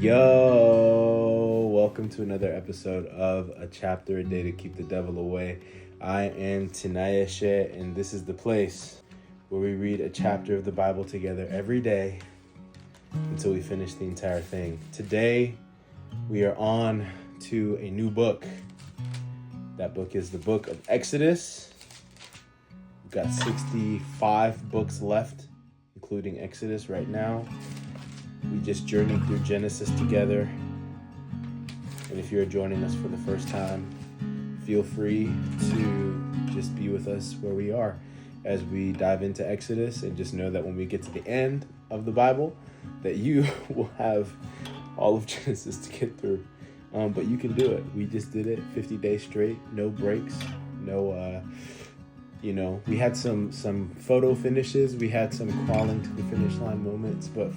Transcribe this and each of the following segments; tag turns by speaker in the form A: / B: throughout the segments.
A: Yo, welcome to another episode of A Chapter a Day to Keep the Devil Away. I am Tinayeshe, and this is the place where we read a chapter of the Bible together every day until we finish the entire thing. Today, we are on to a new book. That book is the book of Exodus. We've got 65 books left, including Exodus right now. We just journeyed through Genesis together. And if you're joining us for the first time, feel free to just be with us where we are as we dive into Exodus, and just know that when we get to the end of the Bible, that you will have all of Genesis to get through. But you can do it. We just did it 50 days straight, no breaks, no we had some photo finishes, we had some crawling to the finish line moments, but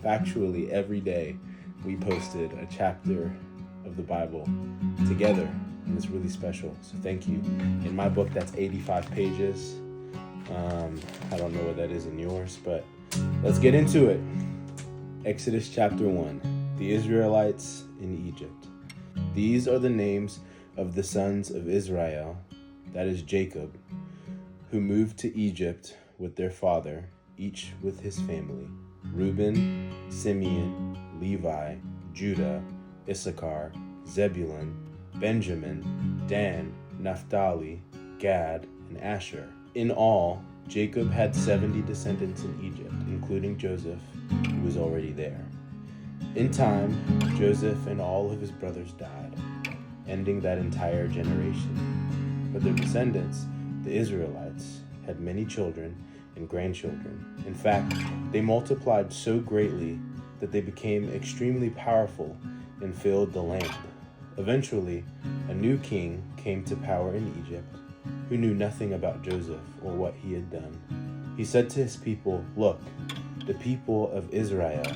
A: factually every day we posted a chapter of the Bible together, and it's really special. So thank you. In my book, that's 85 pages. I don't know what that is in yours, but let's get into it. Exodus chapter 1, the Israelites in Egypt. These are the names of the sons of Israel, that is Jacob, who moved to Egypt with their father, each with his family: Reuben, Simeon, Levi, Judah, Issachar, Zebulun, Benjamin, Dan, Naphtali, Gad, and Asher. In all, Jacob had 70 descendants in Egypt, including Joseph, who was already there. In time, Joseph and all of his brothers died, ending that entire generation. But their descendants, the Israelites, had many children and grandchildren. In fact, they multiplied so greatly that they became extremely powerful and filled the land. Eventually, a new king came to power in Egypt, who knew nothing about Joseph or what he had done. He said to his people, "Look, the people of Israel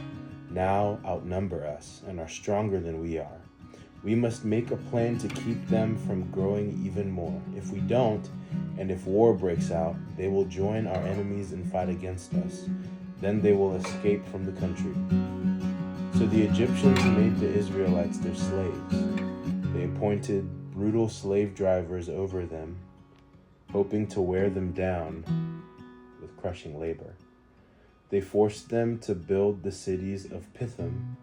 A: now outnumber us and are stronger than we are. We must make a plan to keep them from growing even more. If we don't, and if war breaks out, they will join our enemies and fight against us. Then they will escape from the country." So the Egyptians made the Israelites their slaves. They appointed brutal slave drivers over them, hoping to wear them down with crushing labor. They forced them to build the cities of Pithom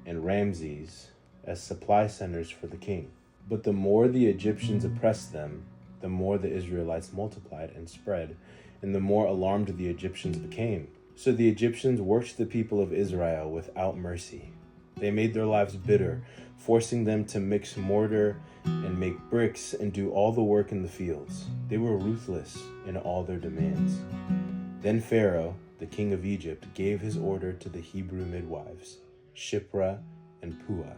A: and Ramses as supply centers for the king. But the more the Egyptians oppressed them, the more the Israelites multiplied and spread, and the more alarmed the Egyptians became. So the Egyptians worked the people of Israel without mercy. They made their lives bitter, forcing them to mix mortar and make bricks and do all the work in the fields. They were ruthless in all their demands. Then Pharaoh, the king of Egypt, gave his order to the Hebrew midwives, Shiphrah and Puah: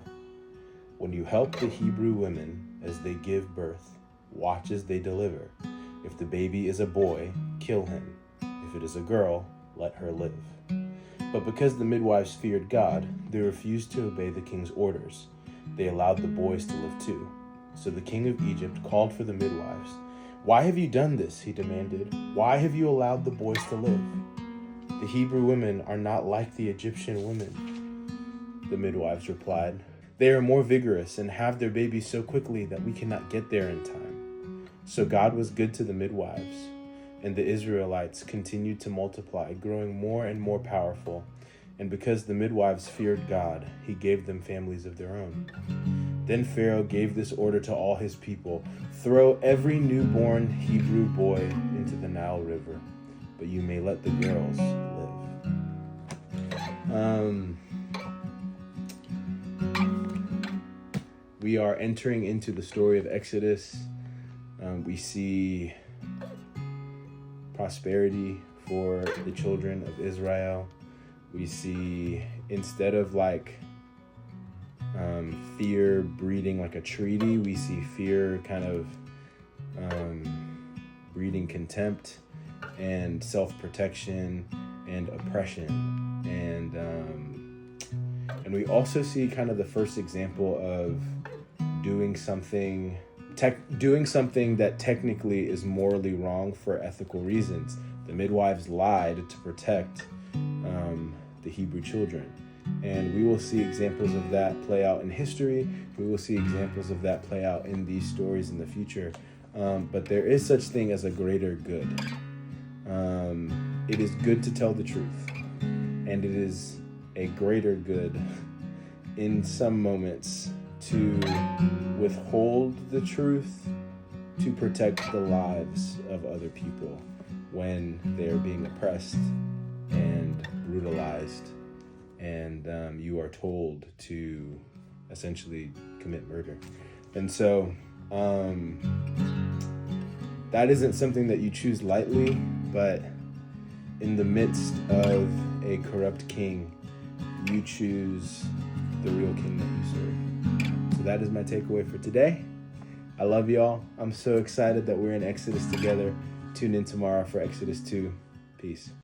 A: "When you help the Hebrew women as they give birth, watch as they deliver. If the baby is a boy, kill him. If it is a girl, let her live." But because the midwives feared God, they refused to obey the king's orders. They allowed the boys to live too. So the king of Egypt called for the midwives. "Why have you done this?" he demanded. "Why have you allowed the boys to live? The Hebrew women are not like the Egyptian women." The midwives replied, "They are more vigorous and have their babies so quickly that we cannot get there in time." So God was good to the midwives, and the Israelites continued to multiply, growing more and more powerful. And because the midwives feared God, he gave them families of their own. Then Pharaoh gave this order to all his people: "Throw every newborn Hebrew boy into the Nile River, but you may let the girls live." We are entering into the story of Exodus. We see prosperity for the children of Israel. We see, instead of fear breeding like a treaty, we see fear kind of breeding contempt and self-protection and oppression. And we also see kind of the first example of doing something that technically is morally wrong for ethical reasons. The midwives lied to protect the Hebrew children. And we will see examples of that play out in history. We will see examples of that play out in these stories in the future. But there is such thing as a greater good. It is good to tell the truth. And it is a greater good in some moments to withhold the truth to protect the lives of other people when they are being oppressed and brutalized, and you are told to essentially commit murder. And so that isn't something that you choose lightly, but in the midst of a corrupt king, you choose the real king that you serve. So that is my takeaway for today. I love y'all. I'm so excited that we're in Exodus together. Tune in tomorrow for Exodus 2. Peace.